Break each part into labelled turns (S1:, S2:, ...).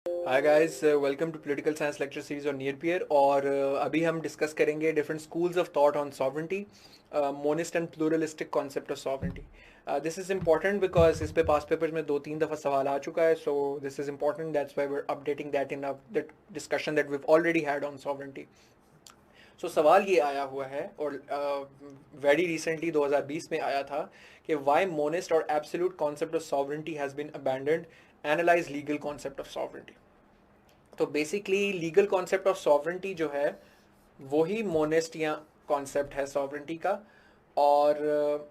S1: Hi guys, welcome to political science lecture series और near peer. और अभी हम डिस्कस करेंगे different schools of thought on sovereignty, monist and pluralistic concept of sovereignty. This is important because इस पे पास papers में 2-3 दफ़ा सवाल आ चुका है, so this is important, that's why we are updating that in that discussion that we already had on sovereignty. So सवाल ये आया हुआ है और वेरी रिसेंटली 2020 में आया था कि वाई मोनिस्ट और absolute concept of sovereignty has been abandoned, analyse legal concept of sovereignty. तो basically legal concept of sovereignty जो है वही मोनिस्ट या कॉन्सेप्ट है सॉवरेंटी का, और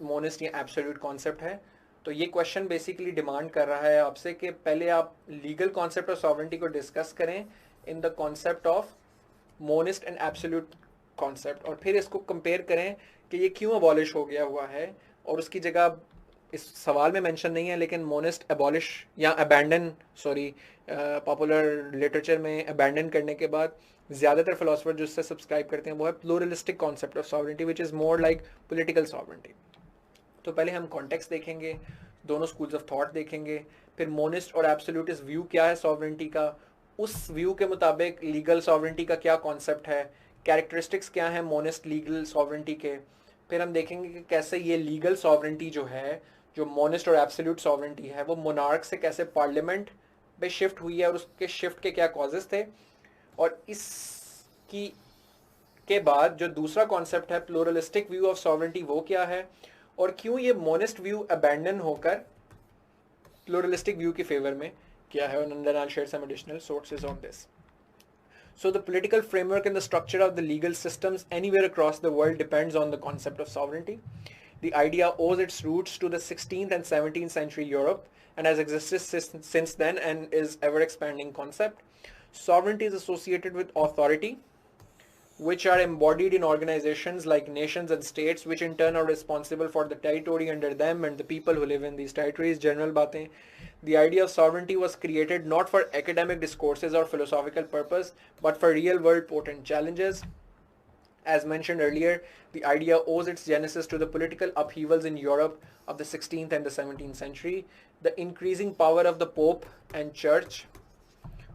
S1: मोनिस्ट या एब्सोल्यूट कॉन्सेप्ट है। तो ये क्वेश्चन बेसिकली डिमांड कर रहा है आपसे कि पहले आप लीगल कॉन्सेप्ट ऑफ सॉवरेंटी को डिस्कस करें in the concept of monist and absolute concept, और फिर इसको कंपेयर करें कि ये क्यों अबॉलिश हो गया हुआ है। और उसकी जगह इस सवाल में मेंशन नहीं है, लेकिन मोनिस्ट अबॉलिश या अबैंडन, सॉरी, पॉपुलर लिटरेचर में अबैंडन करने के बाद ज़्यादातर फिलोसफर जो इससे सब्सक्राइब करते हैं वो है pluralistic concept of sovereignty, which is more like political sovereignty. तो पहले हम कॉन्टेक्स्ट देखेंगे, दोनों स्कूल्स ऑफ थॉट देखेंगे, फिर मोनिस्ट और एब्सोल्यूटिस्ट व्यू क्या है सॉवरेंटी का, उस व्यू के मुताबिक लीगल सॉवरेंटी का क्या कॉन्सेप्ट है, कैरेक्टरिस्टिक्स क्या है मोनिस्ट लीगल सॉवरेंटी के। फिर हम देखेंगे कि कैसे ये लीगल सॉवरेंटी जो है, जो मोनिस्ट और एब्सोल्यूट सॉवरेंटी है, वो मोनार्क से कैसे पार्लियामेंट पे शिफ्ट हुई है और उसके शिफ्ट के क्या कॉजेस थे। और इसकी के बाद जो दूसरा कॉन्सेप्ट है प्लूरलिस्टिक व्यू ऑफ सॉवरेंटी, वो क्या है और क्यों ये मोनिस्ट व्यू अबैंडन होकर प्लूरलिस्टिक व्यू के फेवर में किया है। And then I'll share some additional sources on this. So the political framework and the structure of the legal systems anywhere across the world depends on the concept of sovereignty. The idea owes its roots to the 16th and 17th century Europe and has existed since then and is ever expanding concept. Sovereignty is associated with authority, which are embodied in organizations like nations and states, which in turn are responsible for the territory under them and the people who live in these territories. General baatein. The idea of sovereignty was created not for academic discourses or philosophical purpose, but for real world potent challenges. As mentioned earlier, the idea owes its genesis to the political upheavals in Europe of the 16th and the 17th century, the increasing power of the Pope and Church,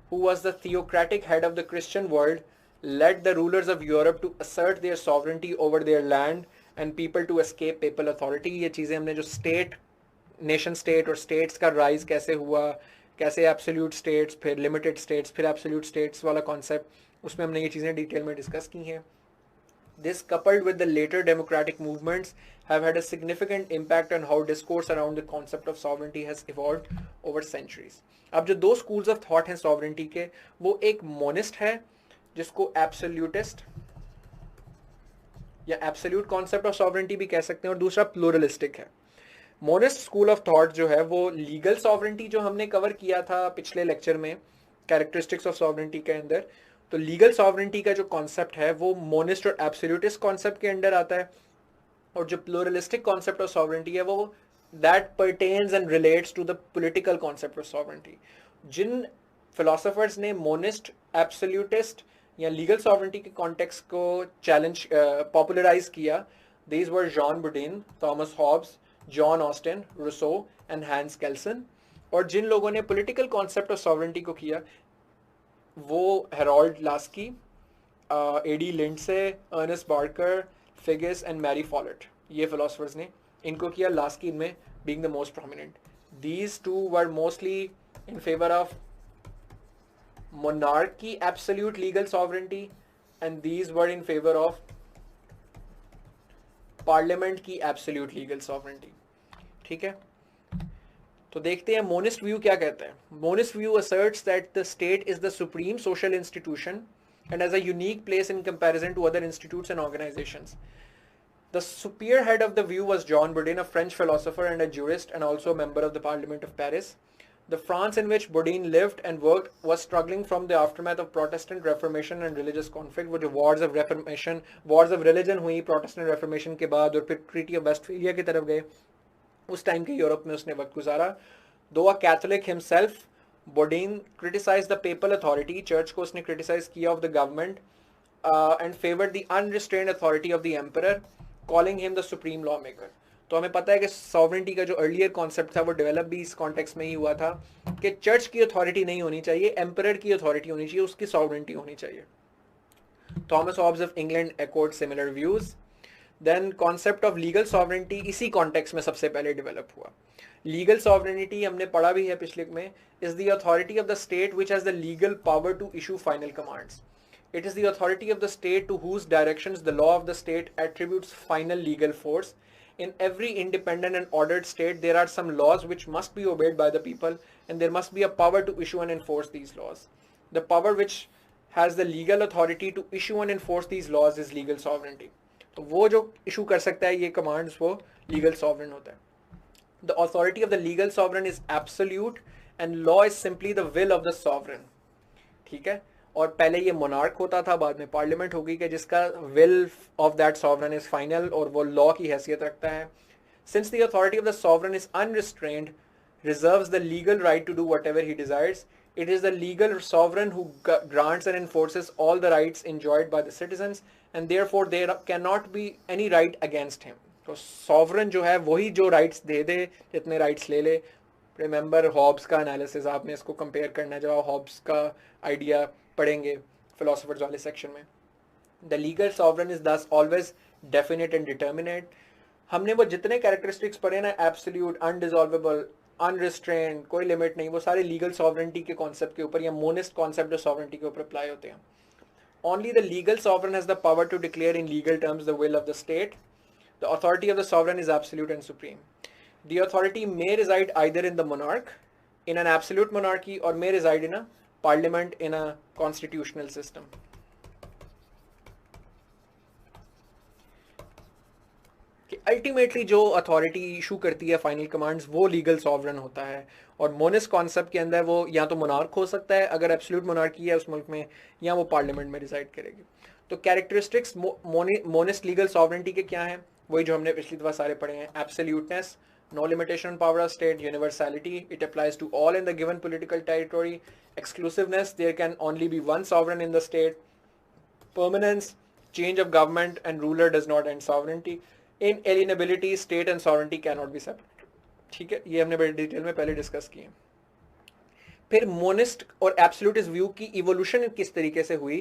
S1: who was the theocratic head of the Christian world, led the rulers of Europe to assert their sovereignty over their land and people to escape papal authority. ये चीज़ें हमने जो state, nation state और states का rise कैसे हुआ, कैसे absolute states, फिर लिमिटेड स्टेट्स, फिर एब्सोल्यूट स्टेट्स वाला कॉन्सेप्ट, उसमें हमने ये चीज़ें डिटेल में डिस्कस की हैं. This, coupled with the later democratic movements, have had a significant impact on how discourse around the concept of sovereignty has evolved over centuries. अब जो दो schools of thought हैं sovereignty के, वो एक monist है जिसको absolutist या absolute concept of sovereignty भी कह सकते हैं, और दूसरा pluralistic है. मोनिस्ट स्कूल ऑफ थॉट जो है वो लीगल सॉवरेंटी जो हमने कवर किया था पिछले लेक्चर में कैरेक्टरिस्टिक्स ऑफ सॉवरेंटी के अंदर, तो लीगल सॉवरेंटी का जो कॉन्सेप्ट है वो मोनिस्ट और एब्सोल्यूटिस्ट कॉन्सेप्ट के अंडर आता है, और जो प्लूरलिस्टिक कॉन्सेप्ट ऑफ सॉवरेंटी है वो that pertains and relates to the political concept of sovereignty. जिन फिलोसोफर्स ने मोनिस्ट, एब्सोल्यूटिस्ट या लीगल सॉवरेंटी के कॉन्टेक्स्ट को चैलेंज पॉपुलराइज किया, these were John Bodin, Thomas Hobbes, John Austin, Rousseau and Hans Kelsen. और जिन लोगों ने पॉलिटिकल कॉन्सेप्ट ऑफ सॉवरेंटी को किया वो Harold Laski, A D Lindsay, Ernest Barker, Figgis and Mary Follett, ये फिलोसफर्स ने इनको किया. लास्की इनमें being the most prominent. These two were mostly in favour of monarchy absolute legal sovereignty, and these were in favor of parliament की absolute legal sovereignty. ठीक है, तो देखते हैं मोनिस्ट व्यू क्या कहता है. Monist view asserts that the state is the supreme social institution and has a unique place in comparison to other institutes and organizations. The spearhead of the view was Jean Bourdain, a French philosopher and a jurist and also a member of the Parliament of Paris. The France in which Bourdain lived and worked was struggling from the aftermath of Protestant Reformation and religious conflict. वो जो wars of Reformation, wars of religion हुई Protestant Reformation के बाद, और फिर Treaty of Westphalia की तरफ गए, उस टाइम के यूरोप में उसने वक्त गुजारा. Though a Catholic himself, Bourdain criticized the papal authority, church को उसने criticize किया of the government, and favored the unrestrained authority of the emperor, calling him the supreme lawmaker. तो हमें पता है कि सॉवरेंटी का जो अर्लियर कॉन्सेप्ट था वो डेवलप भी इस कॉन्टेक्स्ट में ही हुआ था कि चर्च की अथॉरिटी नहीं होनी चाहिए, एम्परर की अथॉरिटी होनी चाहिए, उसकी सॉवरेंटी होनी चाहिए. Thomas Hobbes of England accord similar views. Then concept of legal sovereignty इसी कॉन्टेक्स्ट में सबसे पहले डेवलप हुआ. लीगल सॉवरेनिटी हमने पढ़ा भी है पिछले में, is the authority of the state which has the legal power to issue final commands. It is the authority of the state to whose directions the law of the state attributes final legal force. In every independent and ordered state, there are some laws which must be obeyed by the people, and there must be a power to issue and enforce these laws. The power which has the legal authority to issue and enforce these laws is legal sovereignty. तो वो जो issue कर सकता है ये commands वो legal sovereign होता है. The authority of the legal sovereign is absolute, and law is simply the will of the sovereign. ठीक है. और पहले ये मोनार्क होता था, बाद में पार्लियामेंट होगी कि जिसका will of that sovereign is final और वो लॉ की हैसियत रखता है. Since the authority of the sovereign is unrestrained, reserves the legal right to do whatever he desires, it is the legal sovereign who grants and enforces all the rights enjoyed by the citizens, and therefore there cannot be any right against him. तो sovereign जो है वही जो rights दे दे, जितने rights ले ले. Remember Hobbs का analysis, आपने इसको कंपेयर करना है जब आप हॉब्स का आइडिया पढ़ेंगे फिलोसोफर्स वाले सेक्शन में. द लीगल सॉवरन इज दस ऑलवेज डेफिनेट एंड डिटर्मिनेट. हमने वो जितने कैरेक्टरिस्टिक्स पढ़े ना, एब्सोल्यूट, अनडिसॉल्वेबल, अनरिस्ट्रेन्ड, कोई लिमिट नहीं, वो सारे लीगल सॉवरेंटी के कॉन्सेप्ट के ऊपर या मोनिस्ट कॉन्सेप्ट ऑफ सॉवरेंटी के ऊपर अप्लाई होते हैं. Only the legal sovereign has the power to declare in legal terms the will of the state. The authority of the sovereign is absolute and supreme. The authority may reside either in the monarch, in an absolute monarchy, or may reside in a parliament in a constitutional system. Ultimately जो authority issue करती है final commands वो legal sovereign होता है. और monist concept के अंदर वो या तो मोनार्क हो सकता है अगर एब्सोल्यूट मोनार्की है उस मुल्क में, या वो पार्लियामेंट में डिसाइड करेगी. तो कैरेक्टरिस्टिक्स मोनिस्ट लीगल सॉवरेंटी के क्या हैं, वही जो हमने पिछली दफा सारे पढ़े हैं. Absoluteness, no limitation on power of state, universality, it applies to all in the given political territory. Exclusiveness, there can only be one sovereign in the state. Permanence, change of government and ruler does not end sovereignty. Inalienability, state and sovereignty cannot be separated. ठीक है, ये हमने बड़ी detail में पहले discuss किए. फिर monist और एब्सोल्यूटिस्ट व्यू की इवोल्यूशन किस तरीके से हुई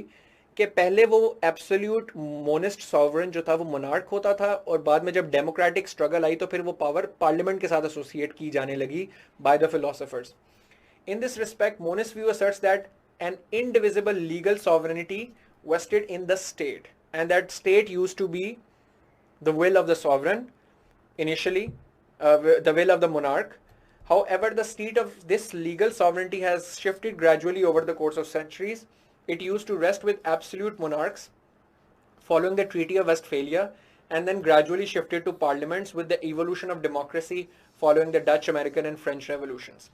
S1: कि पहले वो एब्सोल्यूट मोनिस्ट सॉवरन जो था वो मोनार्क होता था, और बाद में जब डेमोक्रेटिक स्ट्रगल आई तो फिर वो पावर पार्लियामेंट के साथ एसोसिएट की जाने लगी by the philosophers. In this respect monist view asserts that an indivisible legal sovereignty vested in the state, and that state used to be the will of the sovereign initially, the will of the monarch. However, the seat of this legal sovereignty has shifted gradually over the course of centuries. It used to rest with absolute monarchs following the Treaty of Westphalia, and then gradually shifted to parliaments with the evolution of democracy following the Dutch, American and French revolutions.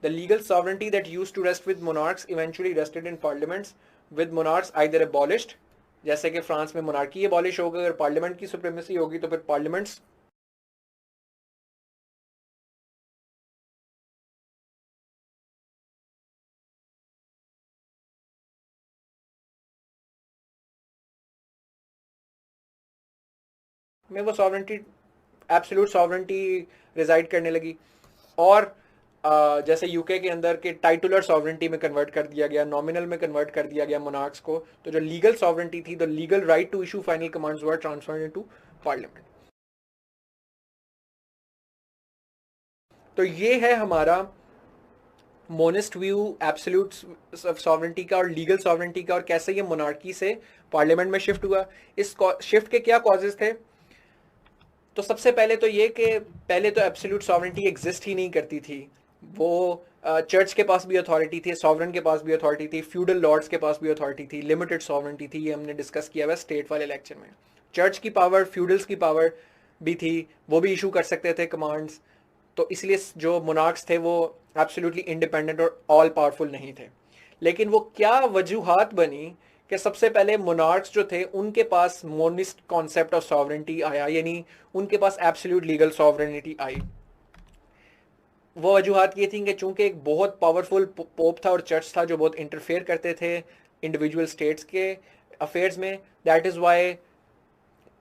S1: The legal sovereignty that used to rest with monarchs eventually rested in parliaments, with monarchs either abolished, जैसे कि France में monarchy abolish होगा, अगर parliament की supremacy होगी तो फिर parliaments में वो सॉवरेंटी, एब्सोल्यूट सॉवरेंटी रिजाइड करने लगी. और जैसे यूके के अंदर के टाइटुलर सॉवरेंटी में कन्वर्ट कर दिया गया, नॉमिनल में कन्वर्ट कर दिया गया मोनार्क्स को. तो जो लीगल सॉवरेंटी थी, the legal right to issue final commands were transferred into parliament. तो ये है हमारा मोनिस्ट व्यू एब्सोल्यूट सॉवरेंटी का और लीगल सॉवरेंटी का, और कैसे ये मोनार्की से पार्लियामेंट में शिफ्ट हुआ. इस शिफ्ट के क्या कॉजेज थे. तो सबसे पहले तो ये कि पहले तो एब्सोल्यूट सॉवरेंटी एग्जिस्ट ही नहीं करती थी. वो चर्च के पास भी अथॉरिटी थी, सॉवरन के पास भी अथॉरिटी थी, फ्यूडल लॉर्ड्स के पास भी अथॉरिटी थी, लिमिटेड सॉवरेंटी थी. ये हमने डिस्कस किया हुआ स्टेट वाले लेक्चर में. चर्च की पावर, फ्यूडल्स की पावर भी थी, वो भी इशू कर सकते थे कमांड्स. तो इसलिए जो मोनार्क्स थे वो एब्सोल्युटली इंडिपेंडेंट और ऑल पावरफुल नहीं थे. लेकिन वो क्या वजूहात बनी कि सबसे पहले मोनार्क्स जो थे उनके पास मोनिस्ट कॉन्सेप्ट ऑफ सॉवरेंटी आया, यानी उनके पास एब्सोल्यूट लीगल सॉवरेनिटी आई. वो वजूहात ये थी कि चूंकि एक बहुत पावरफुल पोप था और चर्च था जो बहुत इंटरफेयर करते थे इंडिविजुअल स्टेट्स के अफेयर्स में, that is why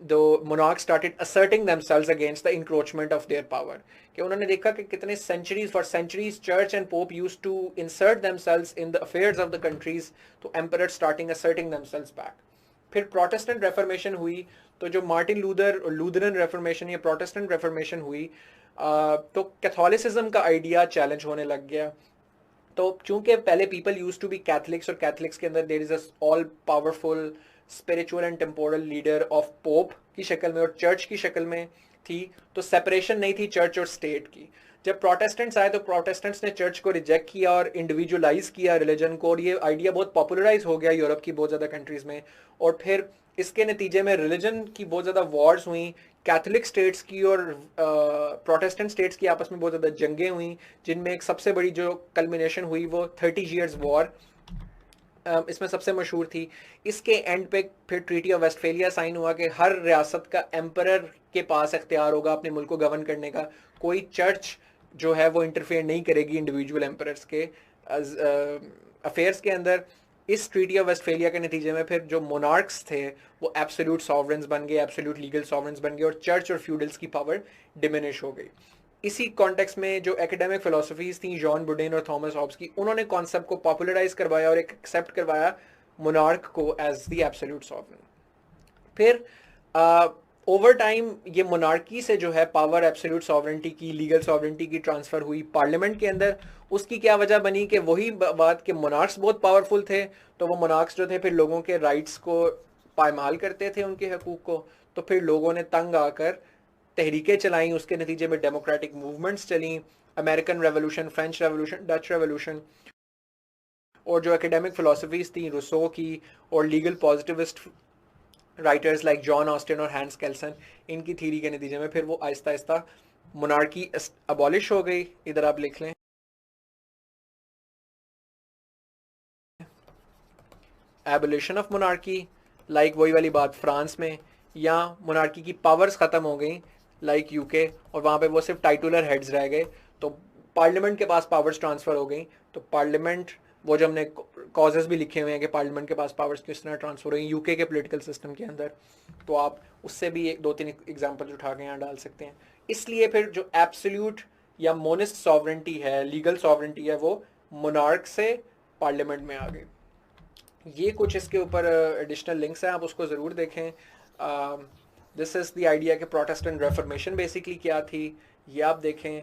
S1: the monarchs started asserting themselves against the encroachment of their power. कि उन्होंने देखा कि कितने centuries for centuries church and pope used to insert themselves in the affairs of the countries, तो emperors starting asserting themselves back. फिर Protestant reformation हुई, तो जो मार्टिन लूथरन रेफर्मेशन या प्रोटेस्टेंट रेफर्मेशन हुई, तो कैथोलिसिज्म का आइडिया चैलेंज होने लग गया. तो चूंकि पहले people use to be Catholics और कैथलिक्स के अंदर there is a all powerful spiritual and temporal leader of pope की शक्ल में और चर्च की शक्ल में थी, तो सेपरेशन नहीं थी चर्च और स्टेट की. जब प्रोटेस्टेंट्स आए तो प्रोटेस्टेंट्स ने चर्च को रिजेक्ट किया और इंडिविजुअलाइज किया रिलीजन को, और ये आइडिया बहुत पॉपुलराइज हो गया यूरोप की बहुत ज़्यादा कंट्रीज़ में. और फिर इसके नतीजे में रिलीजन की बहुत ज़्यादा वॉर्स हुई, कैथलिक स्टेट्स की और प्रोटेस्टेंट स्टेट्स की आपस में बहुत ज़्यादा जंगें हुई, जिनमें एक सबसे बड़ी जो कल्मिनेशन हुई वो 30 ईयर्स वॉर इसमें सबसे मशहूर थी. इसके एंड पे फिर ट्रीटी ऑफ वेस्टफेलिया साइन हुआ कि हर रियासत का एम्परर के पास इख्तियार होगा अपने मुल्क को गवर्न करने का, कोई चर्च जो है वो इंटरफेयर नहीं करेगी इंडिविजुअल एम्परर्स के अफेयर्स के अंदर. इस ट्रीटी ऑफ वेस्टफेलिया के नतीजे में फिर जो मोनार्क्स थे वो एब्सोल्यूट सॉवरेंस बन गए, एब्सोल्यूट लीगल सॉवरेंस बन गए, और चर्च और फ्यूडल्स की पावर डिमिनिश हो गई. इसी कॉन्टेक्स्ट में जो एकेडमिक फिलोसफीज थी जॉन बुडेन और थॉमस हॉब्स की, उन्होंने कॉन्सेप्ट को पॉपुलराइज करवाया और एक एक्सेप्ट करवाया मोनार्क को एज द एब्सोल्यूट सॉवरेन. फिर ओवर टाइम ये मोनार्की से जो है पावर एब्सोल्यूट सॉवरेंटी की, लीगल सॉवरेंटी की ट्रांसफर हुई पार्लियामेंट के अंदर. उसकी क्या वजह बनी कि वही बात कि मोनार्क्स बहुत पावरफुल थे, तो वो मोनार्क्स जो थे फिर लोगों के राइट्स को पायमाल करते थे, उनके हकूक को. तो फिर लोगों ने तंग आकर तहरीकें चलाई, उसके नतीजे में डेमोक्रेटिक मूवमेंट्स चली, American revolution, French revolution, Dutch revolution. और जो एकेडमिक फिलोसफीज थी रूसो की और legal positivist writers like John Austin और हैंस केल्सन, इनकी थीरी के नतीजे में फिर वो आहिस्ता आहिस्ता मोनार्की अबॉलिश हो गई. इधर आप लिख लें एबोलिशन ऑफ मोनार्की, लाइक वही वाली बात फ्रांस में, या मोनार्की की पावर्स ख़त्म हो गई लाइक यूके, और वहाँ पे वो सिर्फ टाइटुलर हेड्स रह गए, तो पार्लियामेंट के पास पावर्स ट्रांसफ़र हो गई. तो पार्लियामेंट, वो जो हमने कॉजेज भी लिखे हुए हैं कि पार्लियामेंट के पास पावर्स किस तरह ट्रांसफ़र हुई यूके के पॉलिटिकल सिस्टम के अंदर, तो आप उससे भी एक दो तीन एग्जांपल्स उठा के यहाँ डाल सकते हैं. इसलिए फिर जो एब्सोल्यूट या मोनिस्ट सॉवरेंटी है, लीगल सॉवरेंटी है, वो मोनार्क से पार्लियामेंट में आ गई. ये कुछ इसके ऊपर एडिशनल लिंक्स हैं, आप उसको ज़रूर देखें. दिस इज़ द आइडिया कि प्रोटेस्टेंट रेफर्मेशन बेसिकली क्या थी, ये आप देखें.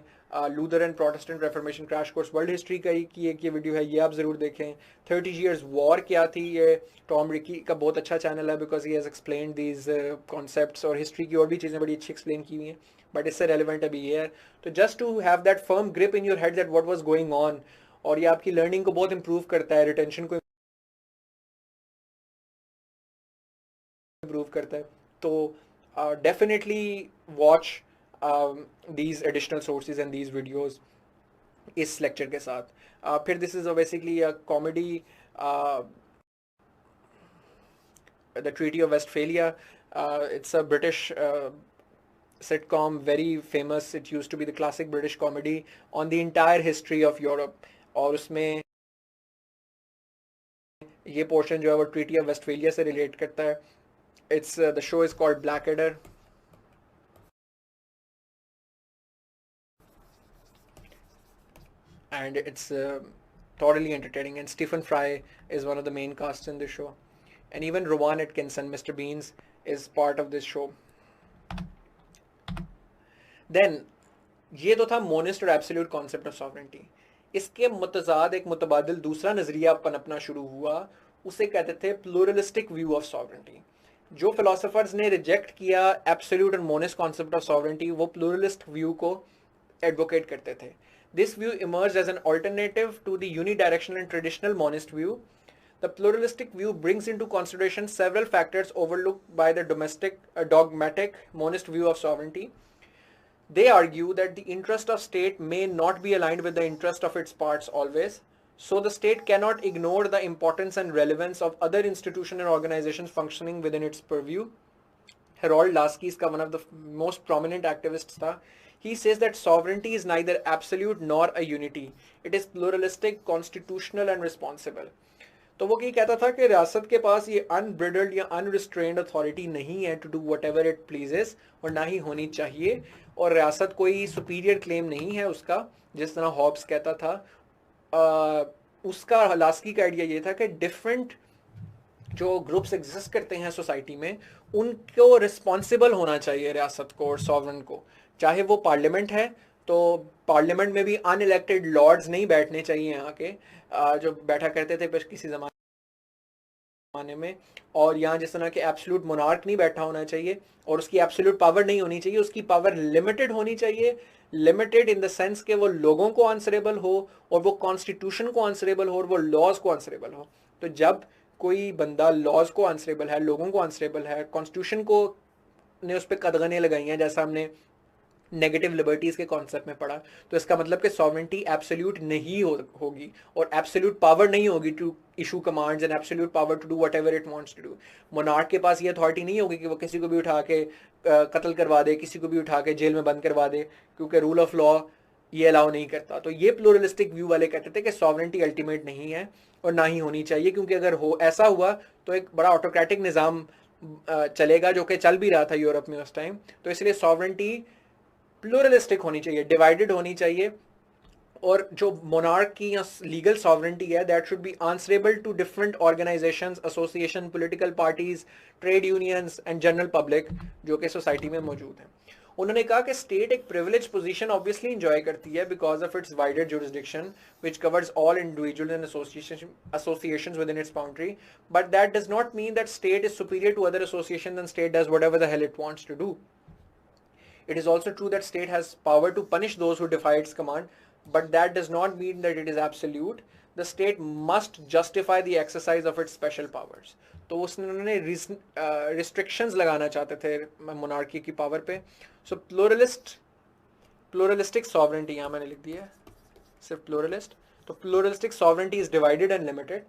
S1: Luther and Protestant Reformation crash course world history का की एक ये वीडियो है, ये आप ज़रूर देखें. 30 ईयर्स वॉर क्या थी, ये टॉम रिकी का बहुत अच्छा चैनल है, because he has explain these concepts, और हिस्ट्री की और भी चीज़ें बड़ी अच्छी एक्सप्लेन की हुई हैं, बट इससे रेलिवेंट अभी ये है. तो just to have that firm grip in your head that what was going on, और ये आपकी लर्निंग को बहुत इंप्रूव करता है, रिटेंशन को इंप्रूव करता है. तो definitely watch these additional sources and these videos इस लेक्चर के साथ. फिर this is basically a comedy, the treaty of Westphalia. It's a British sitcom, very famous. It used to be the classic British comedy on the entire history of Europe. और उसमें ये portion जो है वो treaty of Westphalia से relate करता है. It's the show is called Blackadder. And it's totally entertaining, and Stephen Fry is one of the main casts in this show, and even Rowan Atkinson, Mr. Beans, is part of this show. Then ये तो था monist और absolute concept of sovereignty. इसके मुतजाद एक मुतबादिल दूसरा नजरिया पनपना शुरू हुआ, उसे कहते थे प्लूरलिस्टिक व्यू ऑफ सॉवरेंटी. जो फिलोसोफर्स ने रिजेक्ट किया एब्सोल्यूट और मोनिस्ट कॉन्सेप्ट ऑफ सॉवरेंटी, वो प्लूरलिस्ट व्यू को एडवोकेट करते थे. This view emerged as an alternative to the unidirectional and traditional monist view. The pluralistic view brings into consideration several factors overlooked by the dogmatic monist view of sovereignty. They argue that the interest of state may not be aligned with the interest of its parts always, so the state cannot ignore the importance and relevance of other institutions and organizations functioning within its purview. Harold Lasky is one of the most prominent activists tha. He says that sovereignty is neither absolute nor a unity. It is pluralistic, constitutional and responsible. तो वो ये कहता था कि रियासत के पास ये अनब्रिडल्ड या अनरिस्ट्रेन्ड अथॉरिटी नहीं है to do whatever it pleases, और ना ही होनी चाहिए, और रियासत कोई सुपीरियर क्लेम नहीं है उसका, जिस तरह हॉब्स कहता था। उसका लास्की का आइडिया ये था कि डिफरेंट जो ग्रुप्स एग्जिस्ट करते हैं सोसाइटी में, उनको रिस्पॉन्सिबल होना चाहिए रियासत को और सॉवरन को। चाहे वो पार्लियामेंट है, तो पार्लियामेंट में भी अनइलेक्टेड लॉर्ड्स नहीं बैठने चाहिए यहाँ के, जो बैठा करते थे किसी जमाने में। और यहाँ जिस तरह के एब्सोल्यूट मोनार्क नहीं बैठा होना चाहिए, और उसकी एब्सोल्यूट पावर नहीं होनी चाहिए, उसकी पावर लिमिटेड होनी चाहिए। लिमिटेड इन द सेंस के वो लोगों को आंसरेबल हो, और वो कॉन्स्टिट्यूशन को आंसरेबल हो, और वो लॉज को आंसरेबल हो। तो जब कोई बंदा लॉज को आंसरेबल है, लोगों को आंसरेबल है, कॉन्स्टिट्यूशन को ने उस पर कदगने लगाई हैं, जैसा हमने नेगेटिव लिबर्टीज के कॉन्सेप्ट में पढ़ा, तो इसका मतलब कि सॉवरेंटी एब्सोल्यूट नहीं होगी, और एब्सोल्यूट पावर नहीं होगी to issue commands and absolute power to do whatever it wants to do. Monarch के पास ये अथॉरिटी नहीं होगी कि वो किसी को भी उठा के कत्ल करवा दे, किसी को भी उठा के जेल में बंद करवा दे, क्योंकि रूल ऑफ लॉ ये अलाउ नहीं करता। तो ये प्लूरलिस्टिक व्यू वाले कहते थे कि सॉवरेंटी अल्टीमेट नहीं है और ना ही होनी चाहिए, क्योंकि अगर हो ऐसा हुआ तो एक बड़ा ऑटोक्रेटिक निज़ाम चलेगा, जो कि चल भी रहा था यूरोप में उस टाइम। तो इसलिए सॉवरेंटी प्लूरलिस्टिक होनी चाहिए, डिवाइडेड होनी चाहिए, और जो मोनार्क की या लीगल सॉवरेंटी है, that should be answerable to different organisations, associations, political parties, trade unions and general public जो कि सोसाइटी में मौजूद है। उन्होंने कहा कि स्टेट एक प्रिविलेज पोजीशन ऑब्वियसली इंजॉय करती है because of its wider jurisdiction which covers all individuals and associations within its boundary, but that does not mean that state is superior to other associations and state does whatever the hell it wants to do. It is also true that state has power to punish those who defy its command, but that does not mean that it is absolute. The state must justify the exercise of its special powers. तो उसने restrictions लगाना चाहते थे monarchy की power पे। सो pluralistic sovereignty, यहाँ मैंने लिख दिया है सिर्फ प्लूरलिस्ट। तो pluralistic sovereignty is divided and limited.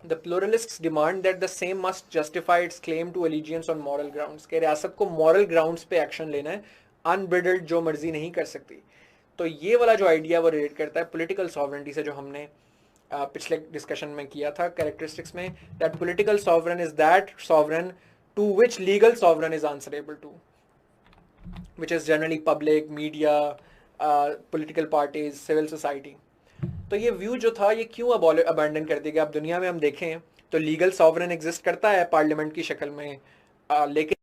S1: The pluralists demand that the same must justify its claim to allegiance on moral grounds. कि रियासत को moral grounds पे एक्शन लेना है, अनब्रिडल्ड जो मर्जी नहीं कर सकती। तो ये वाला जो आइडिया वो रिलेट करता है पॉलिटिकल सॉवरेंटी से, जो हमने पिछले डिस्कशन में किया था कैरेक्टरिस्टिक्स में, that political sovereign is that sovereign to which legal sovereign is answerable to, which is generally public, media, political parties, civil society. तो ये व्यू जो था ये क्यों अबैंडन कर दिया गया? अब दुनिया में हम देखें तो लीगल सॉवरेन एग्जिस्ट करता है पार्लियामेंट की शक्ल में, लेकिन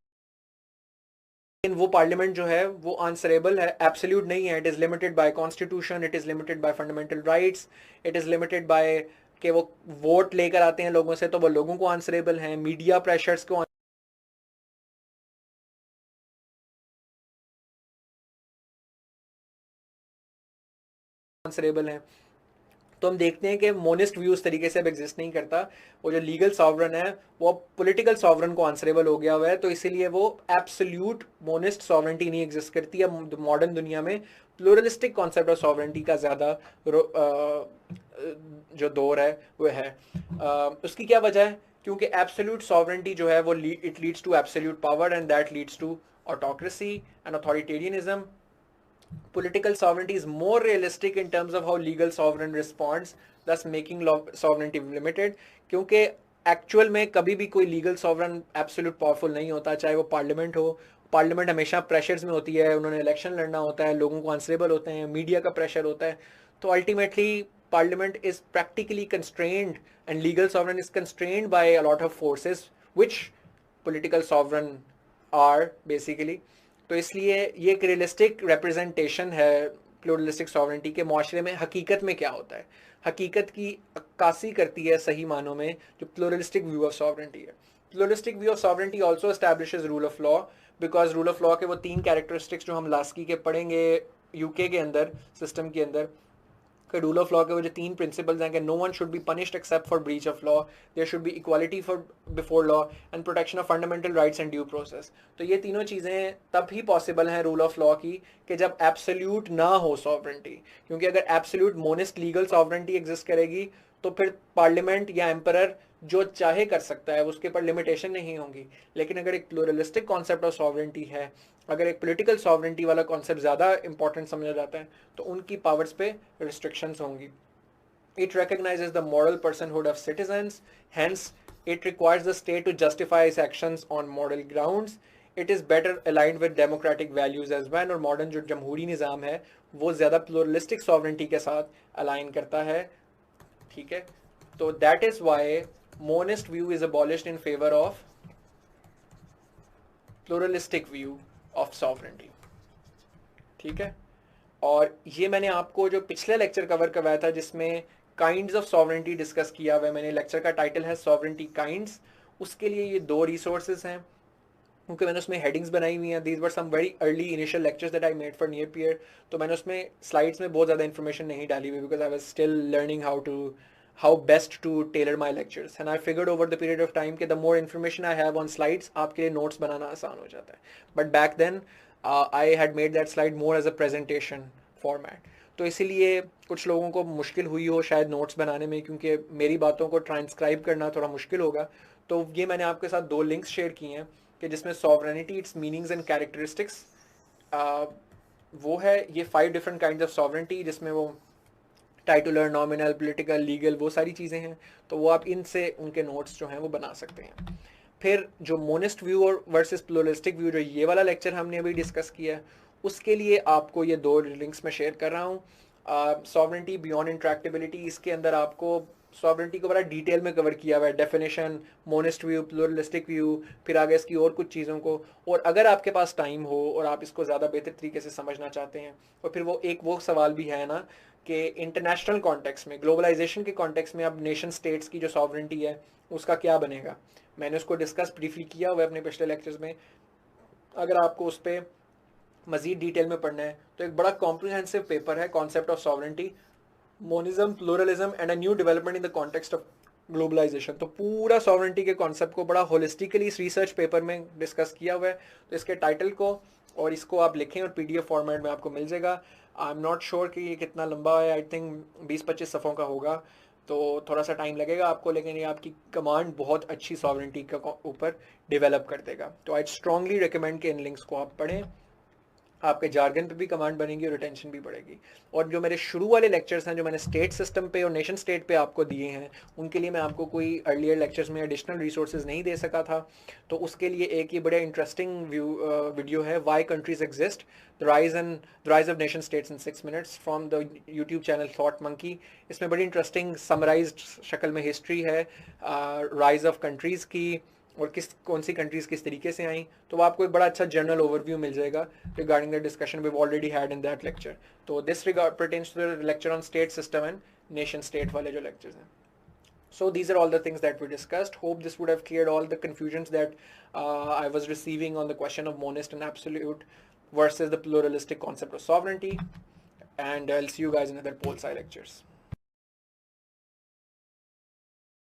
S1: वो पार्लियामेंट जो है वो आंसरेबल है, एब्सोल्यूट नहीं है। It is limited by constitution, it is limited by fundamental rights, it is limited by कि वो वोट लेकर आते हैं लोगों से तो वो लोगों को आंसरेबल हैं, मीडिया प्रेशर्स को आंसरेबल हैं। तो हम देखते हैं कि मोनिस्ट व्यू उस तरीके से अब एग्जिस्ट नहीं करता। वो जो लीगल सॉवरन है वो पॉलिटिकल सॉवरन को आंसरेबल हो गया हुआ है, तो इसीलिए वो एब्सोल्यूट मोनिस्ट सॉवरेंटी नहीं एग्जिस्ट करती। अब मॉडर्न दुनिया में प्लूरलिस्टिक कॉन्सेप्ट ऑफ सॉवरेंटी का ज़्यादा जो दौर है वो है। उसकी क्या वजह है? क्योंकि एब्सोल्यूट सॉवरेंटी जो है वो it leads to absolute power and that leads to autocracy and authoritarianism. Political sovereignty is more realistic in terms of how legal sovereign responds, thus making sovereignty limited. क्योंकि एक्चुअल में कभी भी कोई legal sovereign absolute powerful नहीं होता, चाहे वो parliament हो। पार्लियामेंट हमेशा प्रेशर्स में होती है, उन्होंने इलेक्शन लड़ना होता है, लोगों को आंसरेबल होते हैं, मीडिया का प्रेशर होता है। तो ultimately parliament is practically constrained and legal sovereign is constrained by a lot of forces which political sovereign are basically. तो इसलिए ये एक रियलिस्टिक रिप्रेजेंटेशन है प्लूरलिस्टिक सॉवरेंटी के। माशरे में हकीकत में क्या होता है, हकीकत की अक्कासी करती है सही मानों में जो प्लूरलिस्टिक व्यू ऑफ सॉवरेंटी है। Pluralistic view of sovereignty also establishes rule of law, because rule of law के वो 3 कैरेक्टरिस्टिक्स जो हम लास्की के पढ़ेंगे यूके के अंदर सिस्टम के अंदर, रूल ऑफ लॉ के वो जो 3 प्रिंसिपल्स हैं कि no one should be punished except for breach of law, there should be equality for before law and protection of fundamental rights and due process. तो ये तीनों चीज़ें तब ही पॉसिबल हैं रूल ऑफ लॉ की कि जब एब्सोल्यूट ना हो सॉवरेंटी। क्योंकि अगर absolute monist legal sovereignty exist करेगी तो फिर पार्लियामेंट या एम्परर जो चाहे कर सकता है, उसके ऊपर लिमिटेशन नहीं होंगी। लेकिन अगर एक प्लूरलिस्टिक कॉन्सेप्ट ऑफ सॉवरेंटी है, अगर एक पॉलिटिकल सॉवरेंटी वाला कॉन्सेप्ट ज़्यादा इंपॉर्टेंट समझा जाता है, तो उनकी पावर्स पे रिस्ट्रिक्शंस होंगी। It recognizes the moral personhood of citizens. Hence, it requires the state to justify its actions on moral grounds. It is better aligned with democratic values as well. और modern जो जमहूरी निज़ाम है वो ज़्यादा pluralistic sovereignty के साथ align करता है. ठीक है, तो that is why monist view is abolished in favour of pluralistic view of sovereignty. ठीक है, और ये मैंने आपको जो पिछले लेक्चर कवर करवाया था जिसमें काइंड्स ऑफ सॉवरेंटी डिस्कस किया हुआ है, मैंने लेक्चर का टाइटल है सॉवरेंटी काइंड्स. उसके लिए ये 2 रिसोर्सेज हैं क्योंकि मैंने उसमें हेडिंग्स बनाई हुई हैं. These were some very early initial lectures that I made for near peer. तो मैंने उसमें स्लाइड्स में बहुत ज़्यादा इन्फॉर्मेशन नहीं डाली हुई because I was still learning how best to tailor my lectures. And I figured over the period of time कि the more information I have on slides आपके लिए नोट्स बनाना आसान हो जाता है. But back then I had made that slide more as a presentation format. तो इसीलिए कुछ लोगों को मुश्किल हुई हो शायद नोट्स बनाने में क्योंकि मेरी बातों को ट्रांसक्राइब करना थोड़ा मुश्किल होगा. तो ये मैंने आपके साथ 2 लिंक्स शेयर किए हैं कि जिसमें sovereignty, it's meanings and characteristics वो है. ये 5 डिफरेंट काइंड्स ऑफ सॉवरेनिटी जिसमें वो टाइटुलर, नॉमिनल, पॉलिटिकल, लीगल, वो सारी चीज़ें हैं. तो वो आप इनसे उनके नोट्स जो हैं वो बना सकते हैं. फिर जो मोनिस्ट व्यू और वर्सेस प्लूरलिस्टिक व्यू जो ये वाला लेक्चर हमने अभी डिस्कस किया है उसके लिए आपको ये 2 लिंक्स मैं शेयर कर रहा हूँ. सॉवरेंटी बियॉन्ड इंट्रैक्टेबिलिटी, इसके अंदर आपको सॉवरेंटी को बड़ा डिटेल में कवर किया हुआ है, definition, monist view, pluralistic view, फिर आगे इसकी और कुछ चीज़ों को. और अगर आपके पास टाइम हो और आप इसको ज़्यादा बेहतर तरीके से समझना चाहते हैं और फिर वो सवाल भी है ना कि इंटरनेशनल कॉन्टेक्स्ट में, ग्लोबलाइजेशन के कॉन्टेक्स्ट में अब नेशन स्टेट्स की जो सॉवरेंटी है उसका क्या बनेगा. मैंने उसको डिस्कस ब्रीफली किया हुआ है अपने पिछले लेक्चर्स में. अगर आपको उस पर मज़ीद डिटेल में पढ़ना है तो एक बड़ा कॉम्प्रिहेंसिव पेपर है, concept of sovereignty, monism, pluralism and a new development in the context of globalisation. तो पूरा सॉवरेंटी के कॉन्सेप्ट को बड़ा होलिस्टिकली इस रिसर्च पेपर में डिस्कस किया हुआ है. तो इसके टाइटल को और इसको आप लिखें और PDF फॉर्मेट में आपको मिल जाएगा. आई एम नॉट श्योर कि ये कितना लंबा है, आई थिंक 20-25 सफ़ों का होगा, तो थोड़ा सा टाइम लगेगा आपको, लेकिन ये आपकी कमांड बहुत अच्छी सॉवरेंटी का ऊपर डेवलप कर देगा. तो आई स्ट्रांगली रिकमेंड कि इन लिंक्स को आप पढ़ें. आपके जार्गन पे भी कमांड बनेगी और रिटेंशन भी बढ़ेगी. और जो मेरे शुरू वाले लेक्चर्स हैं जो मैंने स्टेट सिस्टम पे और नेशन स्टेट पे आपको दिए हैं उनके लिए मैं आपको कोई अर्लियर लेक्चर्स में एडिशनल रिसोर्सेज नहीं दे सका था. तो उसके लिए एक ये बड़ा इंटरेस्टिंग वीडियो है, why countries exist, the rise of nation states in 6 minutes from the YouTube channel Thought Monkey. इसमें बड़ी इंटरेस्टिंग समराइज्ड शक्ल में हिस्ट्री है राइज ऑफ कंट्रीज़ की और कौन सी कंट्रीज़ किस तरीके से आई. तो आपको एक बड़ा अच्छा जनरल ओवरव्यू मिल जाएगा regarding the discussion we already had in that lecture. तो this regard pertains to the lecture on state system and nation state वाले जो लेक्चर्स हैं. So these are all the things that we discussed. Hope this would have cleared all the confusions that I was receiving on the question of monist and absolute versus the pluralistic concept of sovereignty. And I'll see you guys in other pol sci lectures.